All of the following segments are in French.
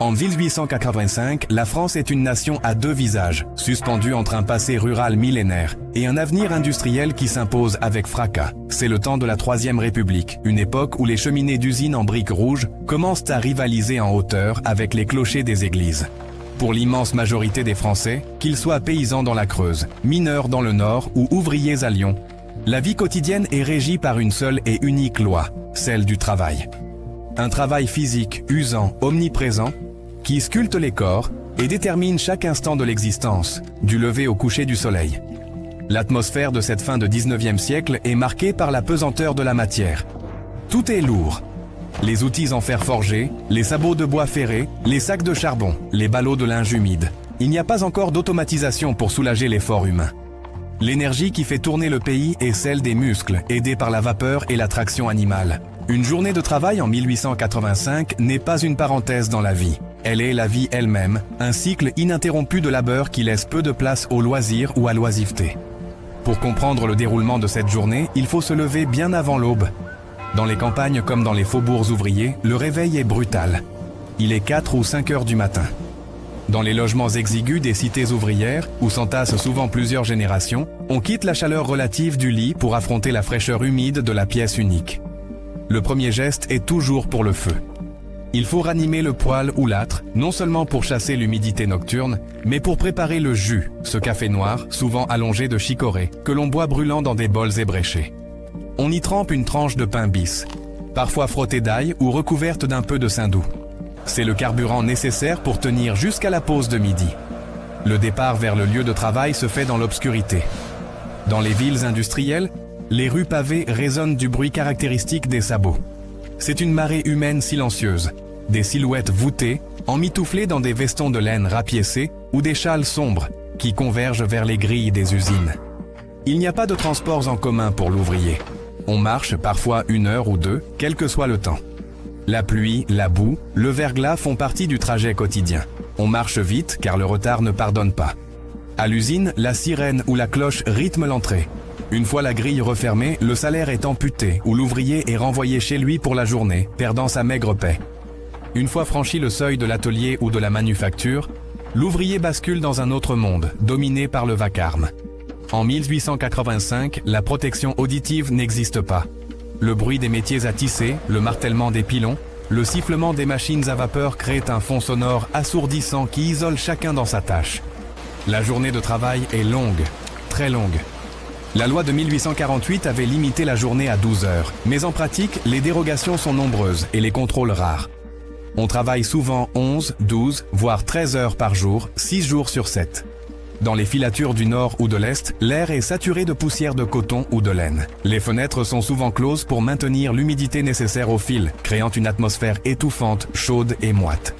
En 1885, la France est une nation à deux visages, suspendue entre un passé rural millénaire et un avenir industriel qui s'impose avec fracas. C'est le temps de la Troisième République, une époque où les cheminées d'usines en briques rouges commencent à rivaliser en hauteur avec les clochers des églises. Pour l'immense majorité des Français, qu'ils soient paysans dans la Creuse, mineurs dans le Nord ou ouvriers à Lyon, la vie quotidienne est régie par une seule et unique loi, celle du travail. Un travail physique, usant, omniprésent, qui sculpte les corps et détermine chaque instant de l'existence, du lever au coucher du soleil. L'atmosphère de cette fin de 19e siècle est marquée par la pesanteur de la matière. Tout est lourd. Les outils en fer forgé, les sabots de bois ferré, les sacs de charbon, les ballots de linge humide. Il n'y a pas encore d'automatisation pour soulager l'effort humain. L'énergie qui fait tourner le pays est celle des muscles, aidée par la vapeur et la traction animale. Une journée de travail en 1885 n'est pas une parenthèse dans la vie. Elle est la vie elle-même, un cycle ininterrompu de labeur qui laisse peu de place au loisir ou à l'oisiveté. Pour comprendre le déroulement de cette journée, il faut se lever bien avant l'aube. Dans les campagnes comme dans les faubourgs ouvriers, le réveil est brutal. Il est 4 ou 5 heures du matin. Dans les logements exigus des cités ouvrières, où s'entassent souvent plusieurs générations, on quitte la chaleur relative du lit pour affronter la fraîcheur humide de la pièce unique. Le premier geste est toujours pour le feu. Il faut ranimer le poêle ou l'âtre, non seulement pour chasser l'humidité nocturne, mais pour préparer le jus, ce café noir, souvent allongé de chicorée, que l'on boit brûlant dans des bols ébréchés. On y trempe une tranche de pain bis, parfois frottée d'ail ou recouverte d'un peu de saindoux. C'est le carburant nécessaire pour tenir jusqu'à la pause de midi. Le départ vers le lieu de travail se fait dans l'obscurité. Dans les villes industrielles, les rues pavées résonnent du bruit caractéristique des sabots. C'est une marée humaine silencieuse, des silhouettes voûtées, emmitouflées dans des vestons de laine rapiécés ou des châles sombres qui convergent vers les grilles des usines. Il n'y a pas de transports en commun pour l'ouvrier. On marche parfois 1 heure ou 2, quel que soit le temps. La pluie, la boue, le verglas font partie du trajet quotidien. On marche vite car le retard ne pardonne pas. À l'usine, la sirène ou la cloche rythme l'entrée. Une fois la grille refermée, le salaire est amputé ou l'ouvrier est renvoyé chez lui pour la journée, perdant sa maigre paie. Une fois franchi le seuil de l'atelier ou de la manufacture, l'ouvrier bascule dans un autre monde, dominé par le vacarme. En 1885, la protection auditive n'existe pas. Le bruit des métiers à tisser, le martèlement des pilons, le sifflement des machines à vapeur créent un fond sonore assourdissant qui isole chacun dans sa tâche. La journée de travail est longue, très longue. La loi de 1848 avait limité la journée à 12 heures, mais en pratique, les dérogations sont nombreuses et les contrôles rares. On travaille souvent 11, 12, voire 13 heures par jour, 6 jours sur 7. Dans les filatures du nord ou de l'est, l'air est saturé de poussière de coton ou de laine. Les fenêtres sont souvent closes pour maintenir l'humidité nécessaire au fil, créant une atmosphère étouffante, chaude et moite.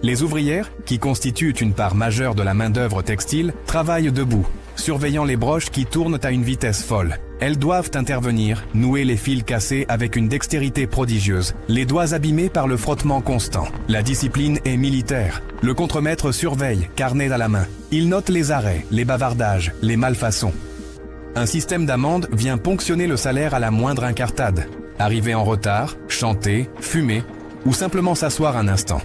Les ouvrières, qui constituent une part majeure de la main-d'œuvre textile, travaillent debout, surveillant les broches qui tournent à une vitesse folle. Elles doivent intervenir, nouer les fils cassés avec une dextérité prodigieuse, les doigts abîmés par le frottement constant. La discipline est militaire. Le contremaître surveille, carnet à la main. Il note les arrêts, les bavardages, les malfaçons. Un système d'amende vient ponctionner le salaire à la moindre incartade. Arriver en retard, chanter, fumer ou simplement s'asseoir un instant.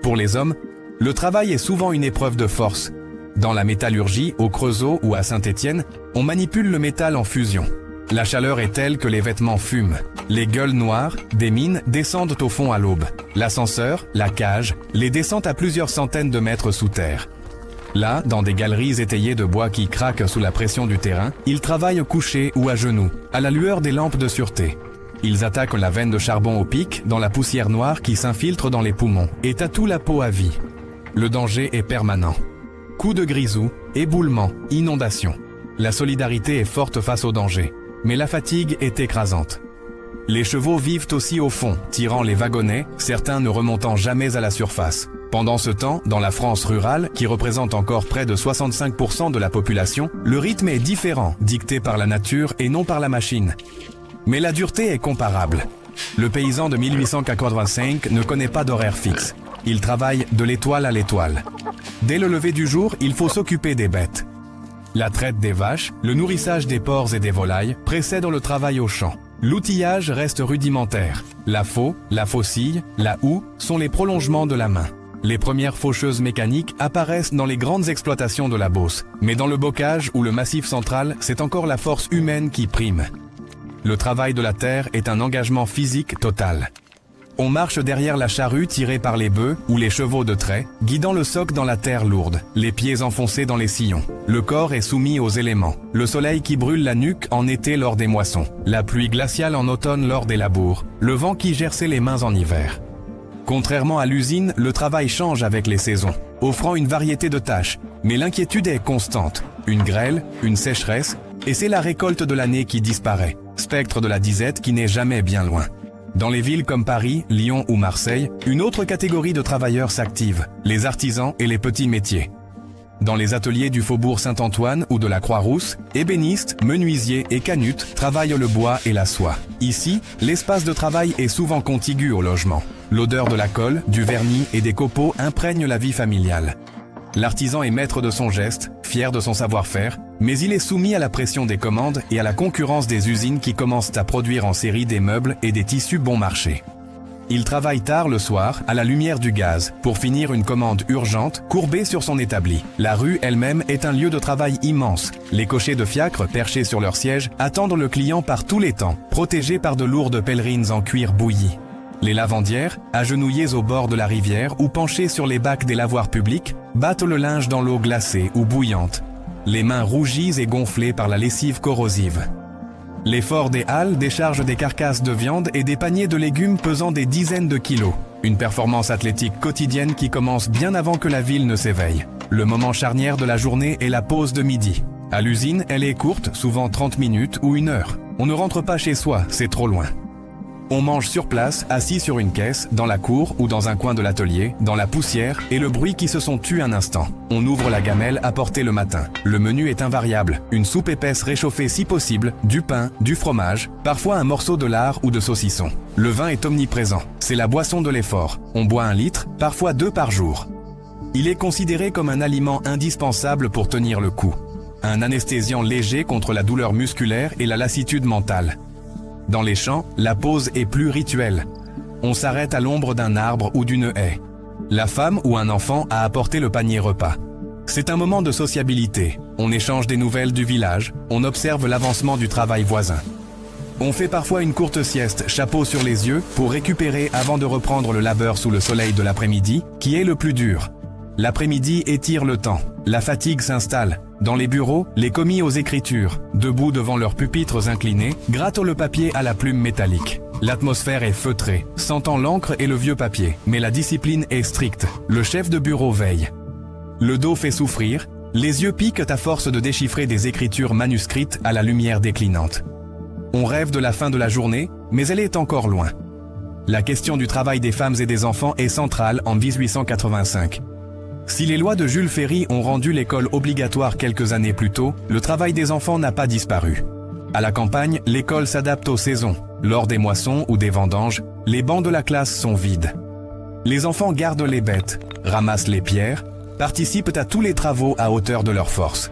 Pour les hommes, le travail est souvent une épreuve de force. Dans la métallurgie, au Creusot ou à Saint-Étienne, on manipule le métal en fusion. La chaleur est telle que les vêtements fument. Les gueules noires des mines descendent au fond à l'aube. L'ascenseur, la cage, les descendent à plusieurs centaines de mètres sous terre. Là, dans des galeries étayées de bois qui craquent sous la pression du terrain, ils travaillent couchés ou à genoux, à la lueur des lampes de sûreté. Ils attaquent la veine de charbon au pic dans la poussière noire qui s'infiltre dans les poumons et tatoue la peau à vie. Le danger est permanent. Coups de grisou, éboulement, inondation. La solidarité est forte face au danger, mais la fatigue est écrasante. Les chevaux vivent aussi au fond, tirant les wagonnets, certains ne remontant jamais à la surface. Pendant ce temps, dans la France rurale, qui représente encore près de 65% de la population, le rythme est différent, dicté par la nature et non par la machine. Mais la dureté est comparable. Le paysan de 1885 ne connaît pas d'horaire fixe. Il travaille de l'étoile à l'étoile. Dès le lever du jour, il faut s'occuper des bêtes. La traite des vaches, le nourrissage des porcs et des volailles précèdent le travail au champ. L'outillage reste rudimentaire. La faux, la faucille, la houe sont les prolongements de la main. Les premières faucheuses mécaniques apparaissent dans les grandes exploitations de la Beauce. Mais dans le bocage ou le Massif central, c'est encore la force humaine qui prime. Le travail de la terre est un engagement physique total. On marche derrière la charrue tirée par les bœufs ou les chevaux de trait, guidant le soc dans la terre lourde, les pieds enfoncés dans les sillons. Le corps est soumis aux éléments. Le soleil qui brûle la nuque en été lors des moissons, la pluie glaciale en automne lors des labours, le vent qui gerçait les mains en hiver. Contrairement à l'usine, le travail change avec les saisons, offrant une variété de tâches, mais l'inquiétude est constante. Une grêle, une sécheresse, et c'est la récolte de l'année qui disparaît, spectre de la disette qui n'est jamais bien loin. Dans les villes comme Paris, Lyon ou Marseille, une autre catégorie de travailleurs s'active, les artisans et les petits métiers. Dans les ateliers du Faubourg Saint-Antoine ou de la Croix-Rousse, ébénistes, menuisiers et canutes travaillent le bois et la soie. Ici, l'espace de travail est souvent contigu au logement. L'odeur de la colle, du vernis et des copeaux imprègne la vie familiale. L'artisan est maître de son geste, fier de son savoir-faire, mais il est soumis à la pression des commandes et à la concurrence des usines qui commencent à produire en série des meubles et des tissus bon marché. Il travaille tard le soir, à la lumière du gaz, pour finir une commande urgente, courbée sur son établi. La rue elle-même est un lieu de travail immense. Les cochers de fiacre, perchés sur leur siège, attendent le client par tous les temps, protégés par de lourdes pèlerines en cuir bouilli. Les lavandières, agenouillées au bord de la rivière ou penchées sur les bacs des lavoirs publics, battent le linge dans l'eau glacée ou bouillante, les mains rougies et gonflées par la lessive corrosive. L'effort des halles décharge des carcasses de viande et des paniers de légumes pesant des dizaines de kilos. Une performance athlétique quotidienne qui commence bien avant que la ville ne s'éveille. Le moment charnière de la journée est la pause de midi. À l'usine, elle est courte, souvent 30 minutes ou 1 heure. On ne rentre pas chez soi, c'est trop loin. On mange sur place, assis sur une caisse, dans la cour ou dans un coin de l'atelier, dans la poussière et le bruit qui se sont tus un instant. On ouvre la gamelle apportée le matin. Le menu est invariable. Une soupe épaisse réchauffée si possible, du pain, du fromage, parfois un morceau de lard ou de saucisson. Le vin est omniprésent. C'est la boisson de l'effort. On boit 1 litre, parfois 2 par jour. Il est considéré comme un aliment indispensable pour tenir le coup. Un anesthésiant léger contre la douleur musculaire et la lassitude mentale. Dans les champs, la pause est plus rituelle. On s'arrête à l'ombre d'un arbre ou d'une haie. La femme ou un enfant a apporté le panier repas. C'est un moment de sociabilité. On échange des nouvelles du village, on observe l'avancement du travail voisin. On fait parfois une courte sieste, chapeau sur les yeux, pour récupérer avant de reprendre le labeur sous le soleil de l'après-midi, qui est le plus dur. L'après-midi étire le temps. La fatigue s'installe. Dans les bureaux, les commis aux écritures, debout devant leurs pupitres inclinés, grattent le papier à la plume métallique. L'atmosphère est feutrée, sentant l'encre et le vieux papier, mais la discipline est stricte. Le chef de bureau veille. Le dos fait souffrir, les yeux piquent à force de déchiffrer des écritures manuscrites à la lumière déclinante. On rêve de la fin de la journée, mais elle est encore loin. La question du travail des femmes et des enfants est centrale en 1885. Si les lois de Jules Ferry ont rendu l'école obligatoire quelques années plus tôt, le travail des enfants n'a pas disparu. À la campagne, l'école s'adapte aux saisons. Lors des moissons ou des vendanges, les bancs de la classe sont vides. Les enfants gardent les bêtes, ramassent les pierres, participent à tous les travaux à hauteur de leur force.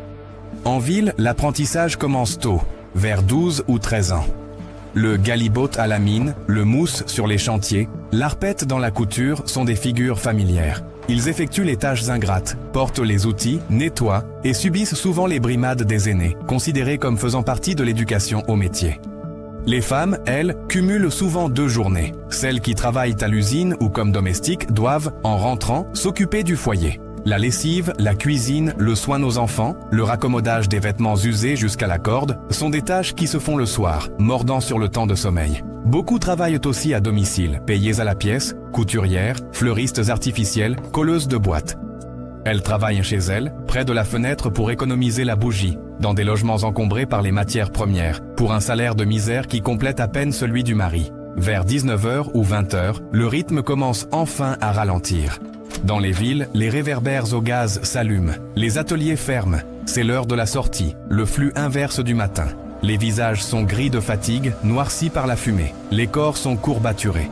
En ville, l'apprentissage commence tôt, vers 12 ou 13 ans. Le galibote à la mine, le mousse sur les chantiers, l'arpette dans la couture sont des figures familières. Ils effectuent les tâches ingrates, portent les outils, nettoient et subissent souvent les brimades des aînés, considérés comme faisant partie de l'éducation au métier. Les femmes, elles, cumulent souvent 2 journées. Celles qui travaillent à l'usine ou comme domestiques doivent, en rentrant, s'occuper du foyer. La lessive, la cuisine, le soin aux enfants, le raccommodage des vêtements usés jusqu'à la corde sont des tâches qui se font le soir, mordant sur le temps de sommeil. Beaucoup travaillent aussi à domicile, payées à la pièce, couturières, fleuristes artificielles, colleuses de boîtes. Elles travaillent chez elles, près de la fenêtre pour économiser la bougie, dans des logements encombrés par les matières premières, pour un salaire de misère qui complète à peine celui du mari. Vers 19h ou 20h, le rythme commence enfin à ralentir. Dans les villes, les réverbères au gaz s'allument, les ateliers ferment, c'est l'heure de la sortie, le flux inverse du matin. Les visages sont gris de fatigue, noircis par la fumée, les corps sont courbaturés.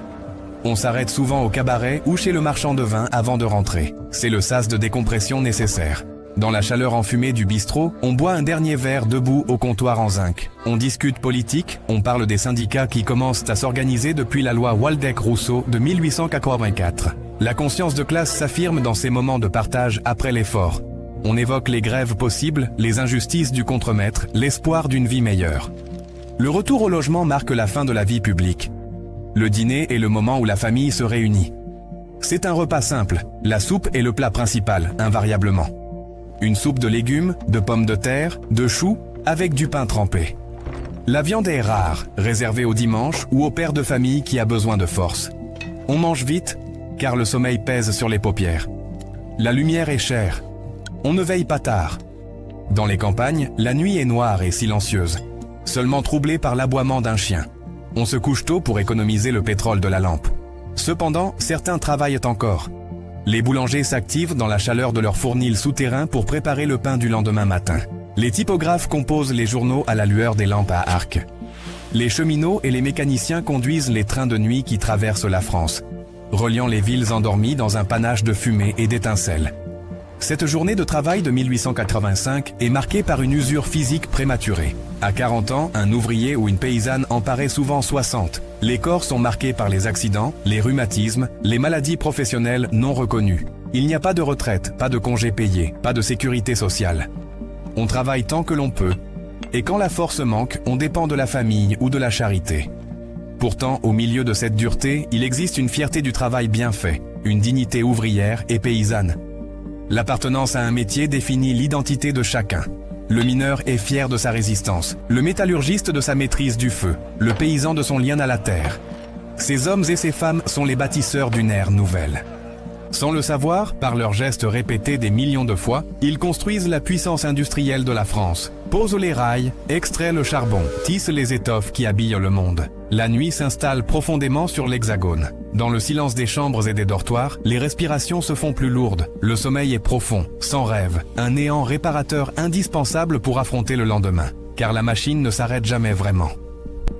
On s'arrête souvent au cabaret ou chez le marchand de vin avant de rentrer. C'est le sas de décompression nécessaire. Dans la chaleur enfumée du bistrot, on boit un dernier verre debout au comptoir en zinc. On discute politique, on parle des syndicats qui commencent à s'organiser depuis la loi Waldeck-Rousseau de 1884. La conscience de classe s'affirme dans ces moments de partage après l'effort. On évoque les grèves possibles, les injustices du contremaître, l'espoir d'une vie meilleure. Le retour au logement marque la fin de la vie publique. Le dîner est le moment où la famille se réunit. C'est un repas simple, la soupe est le plat principal, invariablement. Une soupe de légumes, de pommes de terre, de choux, avec du pain trempé. La viande est rare, réservée au dimanche ou au père de famille qui a besoin de force. On mange vite, car le sommeil pèse sur les paupières. La lumière est chère. On ne veille pas tard. Dans les campagnes, la nuit est noire et silencieuse, seulement troublée par l'aboiement d'un chien. On se couche tôt pour économiser le pétrole de la lampe. Cependant, certains travaillent encore. Les boulangers s'activent dans la chaleur de leur fournil souterrain pour préparer le pain du lendemain matin. Les typographes composent les journaux à la lueur des lampes à arc. Les cheminots et les mécaniciens conduisent les trains de nuit qui traversent la France, reliant les villes endormies dans un panache de fumée et d'étincelles. Cette journée de travail de 1885 est marquée par une usure physique prématurée. À 40 ans, un ouvrier ou une paysanne en paraît souvent 60. Les corps sont marqués par les accidents, les rhumatismes, les maladies professionnelles non reconnues. Il n'y a pas de retraite, pas de congés payés, pas de sécurité sociale. On travaille tant que l'on peut, et quand la force manque, on dépend de la famille ou de la charité. Pourtant, au milieu de cette dureté, il existe une fierté du travail bien fait, une dignité ouvrière et paysanne. L'appartenance à un métier définit l'identité de chacun. Le mineur est fier de sa résistance, le métallurgiste de sa maîtrise du feu, le paysan de son lien à la terre. Ces hommes et ces femmes sont les bâtisseurs d'une ère nouvelle. Sans le savoir, par leurs gestes répétés des millions de fois, ils construisent la puissance industrielle de la France, posent les rails, extraient le charbon, tissent les étoffes qui habillent le monde. La nuit s'installe profondément sur l'Hexagone. Dans le silence des chambres et des dortoirs, les respirations se font plus lourdes. Le sommeil est profond, sans rêve, un néant réparateur indispensable pour affronter le lendemain, car la machine ne s'arrête jamais vraiment.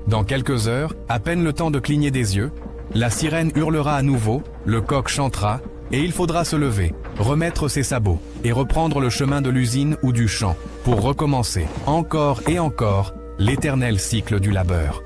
Dans quelques heures, à peine le temps de cligner des yeux, la sirène hurlera à nouveau, le coq chantera, et il faudra se lever, remettre ses sabots, et reprendre le chemin de l'usine ou du champ, pour recommencer, encore et encore, l'éternel cycle du labeur.